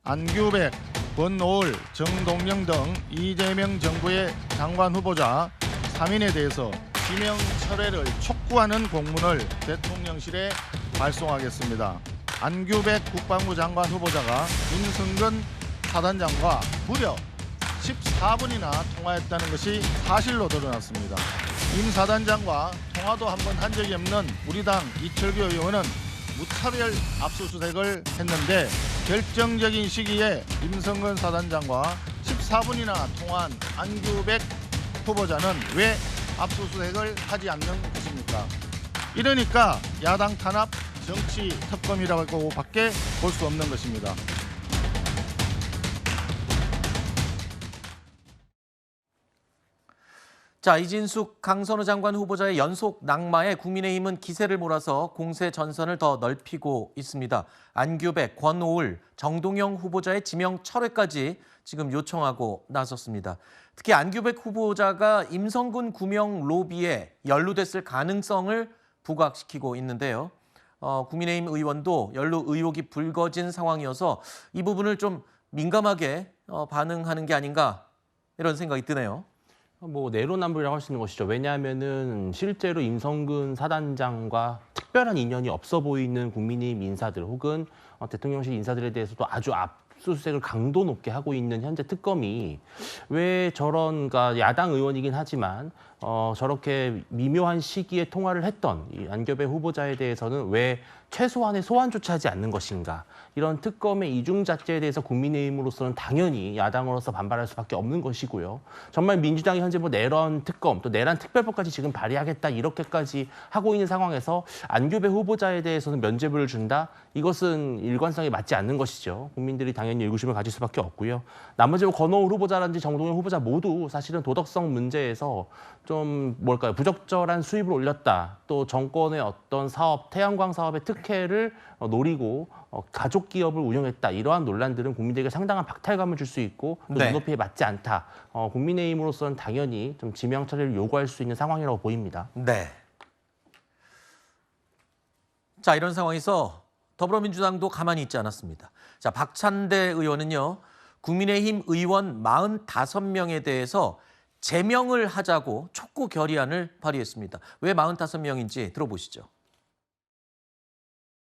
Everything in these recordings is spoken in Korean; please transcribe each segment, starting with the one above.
안규백, 권오을, 정동영 등 이재명 정부의 장관 후보자 3인에 대해서 지명 철회를 촉구하는 공문을 대통령실에 발송하겠습니다. 안규백 국방부 장관 후보자가 임성근 사단장과 무려 14분이나 통화했다는 것이 사실로 드러났습니다. 임 사단장과 통화도 한 번 한 적이 없는 우리 당 이철규 의원은 무차별 압수수색을 했는데 결정적인 시기에 임성근 사단장과 14분이나 통화한 안규백 후보자는 왜 압수수색을 하지 않는 것입니까? 이러니까 야당 탄압 정치 특검이라고 밖에 볼 수 없는 것입니다. 자, 이진숙, 강선우 장관 후보자의 연속 낙마에 국민의힘은 기세를 몰아서 공세 전선을 더 넓히고 있습니다. 안규백, 권오을, 정동영 후보자의 지명 철회까지 지금 요청하고 나섰습니다. 특히 안규백 후보자가 임성근 구명 로비에 연루됐을 가능성을 부각시키고 있는데요. 국민의힘 의원도 연루 의혹이 불거진 상황이어서 이 부분을 좀 민감하게 반응하는 게 아닌가 이런 생각이 드네요. 뭐 내로남불이라고 할 수 있는 것이죠. 왜냐하면은 실제로 임성근 사단장과 특별한 인연이 없어 보이는 국민의힘 인사들 혹은 대통령실 인사들에 대해서도 아주 압수수색을 강도 높게 하고 있는 현재 특검이 왜 저런 야당 의원이긴 하지만 저렇게 미묘한 시기에 통화를 했던 이 안규백 후보자에 대해서는 왜 최소한의 소환조차 하지 않는 것인가. 이런 특검의 이중잣대에 대해서 국민의힘으로서는 당연히 야당으로서 반발할 수밖에 없는 것이고요. 정말 민주당이 현재 뭐 내란 특검 또 내란 특별법까지 지금 발의하겠다 이렇게까지 하고 있는 상황에서 안규백 후보자에 대해서는 면죄부를 준다? 이것은 일관성에 맞지 않는 것이죠. 국민들이 당연히 의구심을 가질 수밖에 없고요. 나머지 뭐 권오을 후보자라든지 정동영 후보자 모두 사실은 도덕성 문제에서 좀 부적절한 수입을 올렸다. 또 정권의 어떤 사업, 태양광 사업의 특혜를 노리고 가족 기업을 운영했다. 이러한 논란들은 국민들에게 상당한 박탈감을 줄 수 있고 또 눈높이에 맞지 않다. 국민의힘으로서는 당연히 좀 지명 처리를 요구할 수 있는 상황이라고 보입니다. 네. 자, 이런 상황에서 더불어민주당도 가만히 있지 않았습니다. 자, 박찬대 의원은요, 국민의힘 의원 45명에 대해서 제명을 하자고 촉구 결의안을 발의했습니다. 왜 45명인지 들어보시죠.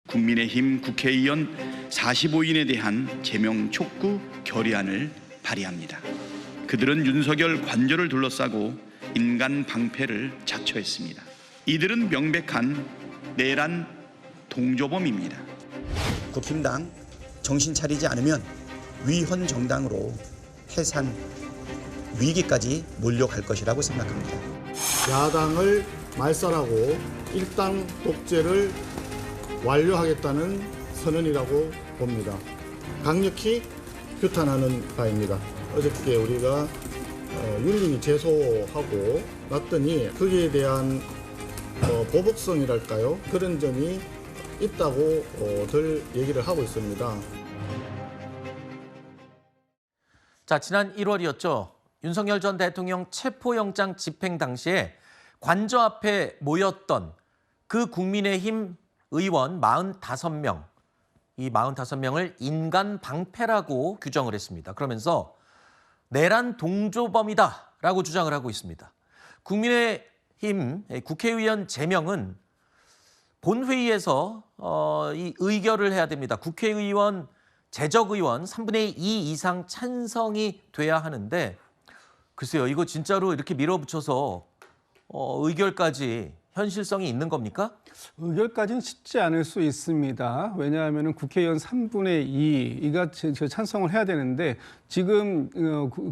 국민의힘 국회의원 45인에 대한 제명 촉구 결의안을 발의합니다. 그들은 윤석열 관저를 둘러싸고 인간 방패를 자처했습니다. 이들은 명백한 내란 동조범입니다. 국힘당 정신 차리지 않으면 위헌 정당으로 해산 위기까지 몰려갈 것이라고 생각합니다. 야당을 말살하고 일당 독재를 완료하겠다는 선언이라고 봅니다. 강력히 규탄하는 바입니다. 어저께 우리가 윤리위 제소하고 났더니 거기에 대한 보복성이랄까요? 그런 점이 있다고 들 얘기를 하고 있습니다. 자, 지난 1월이었죠. 윤석열 전 대통령 체포영장 집행 당시에 관저 앞에 모였던 그 국민의힘 의원 45명, 이 45명을 인간 방패라고 규정을 했습니다. 그러면서 내란 동조범이다라고 주장을 하고 있습니다. 국민의힘 국회의원 제명은 본회의에서 이 의결을 해야 됩니다. 국회의원, 재적의원 3분의 2 이상 찬성이 돼야 하는데 글쎄요, 이거 진짜로 이렇게 밀어붙여서 의결까지 현실성이 있는 겁니까? 의결까지는 쉽지 않을 수 있습니다. 왜냐하면 국회의원 3분의 2가 찬성을 해야 되는데 지금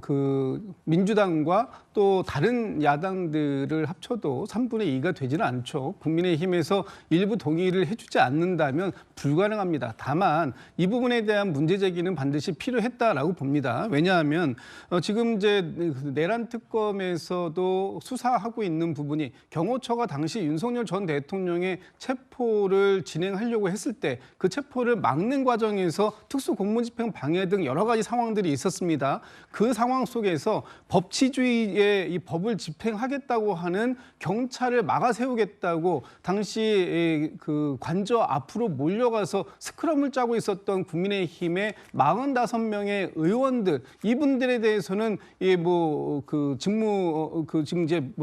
그 민주당과 또 다른 야당들을 합쳐도 3분의 2가 되지는 않죠. 국민의힘에서 일부 동의를 해주지 않는다면 불가능합니다. 다만 이 부분에 대한 문제 제기는 반드시 필요했다라고 봅니다. 왜냐하면 지금 이제 내란 특검에서도 수사하고 있는 부분이 경호처가 당시 윤석열 전 대통령의 명의 체포를 진행하려고 했을 때 그 체포를 막는 과정에서 특수공무집행 방해 등 여러 가지 상황들이 있었습니다. 그 상황 속에서 법치주의의 이 법을 집행하겠다고 하는 경찰을 막아 세우겠다고 당시 그 관저 앞으로 몰려가서 스크럼을 짜고 있었던 국민의힘의 45명의 의원들, 이분들에 대해서는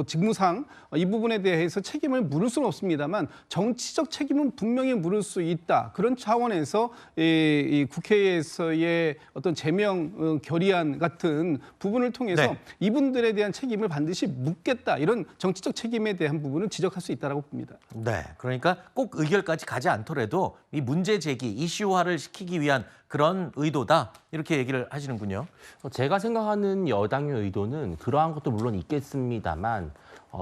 직무상 이 부분에 대해서 책임을 물을 수는 없습니다만 정치적 책임은 분명히 물을 수 있다. 그런 차원에서 이 국회에서의 어떤 제명 결의안 같은 부분을 통해서 네. 이분들에 대한 책임을 반드시 묻겠다. 이런 정치적 책임에 대한 부분은 지적할 수 있다고 봅니다. 네, 그러니까 꼭 의결까지 가지 않더라도 이 문제 제기, 이슈화를 시키기 위한 그런 의도다 이렇게 얘기를 하시는군요. 제가 생각하는 여당의 의도는 그러한 것도 물론 있겠습니다만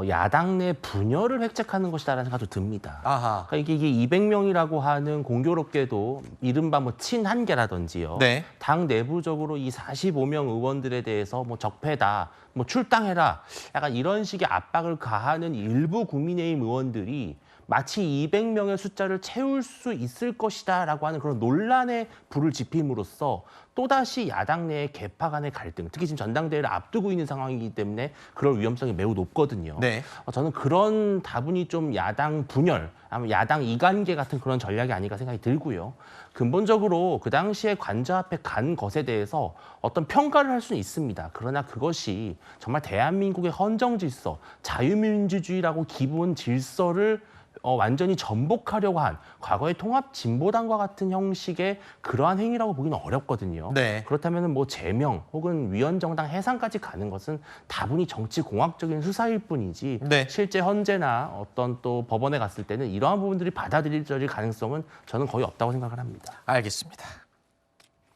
야당 내 분열을 획책하는 것이다라는 생각도 듭니다. 아하. 그러니까 이게 200명이라고 하는 공교롭게도 이른바 뭐 친한계라든지요. 네. 당 내부적으로 이 45명 의원들에 대해서 뭐 적폐다, 뭐 출당해라, 약간 이런 식의 압박을 가하는 일부 국민의힘 의원들이 마치 200명의 숫자를 채울 수 있을 것이다라고 하는 그런 논란에 불을 지핌으로써 또다시 야당 내의 계파 간의 갈등, 특히 지금 전당대회를 앞두고 있는 상황이기 때문에 그럴 위험성이 매우 높거든요. 네. 저는 그런 다분히 좀 야당 분열, 아니면 야당 이간계 같은 그런 전략이 아닐까 생각이 들고요. 근본적으로 그 당시에 관저 앞에 간 것에 대해서 어떤 평가를 할 수는 있습니다. 그러나 그것이 정말 대한민국의 헌정 질서, 자유민주주의라고 기본 질서를 완전히 전복하려고 한 과거의 통합진보당과 같은 형식의 그러한 행위라고 보기는 어렵거든요. 네. 그렇다면 뭐 제명 혹은 위헌정당 해산까지 가는 것은 다분히 정치공학적인 수사일 뿐이지 네. 실제 헌재나 어떤 또 법원에 갔을 때는 이러한 부분들이 받아들여질 가능성은 저는 거의 없다고 생각을 합니다. 알겠습니다.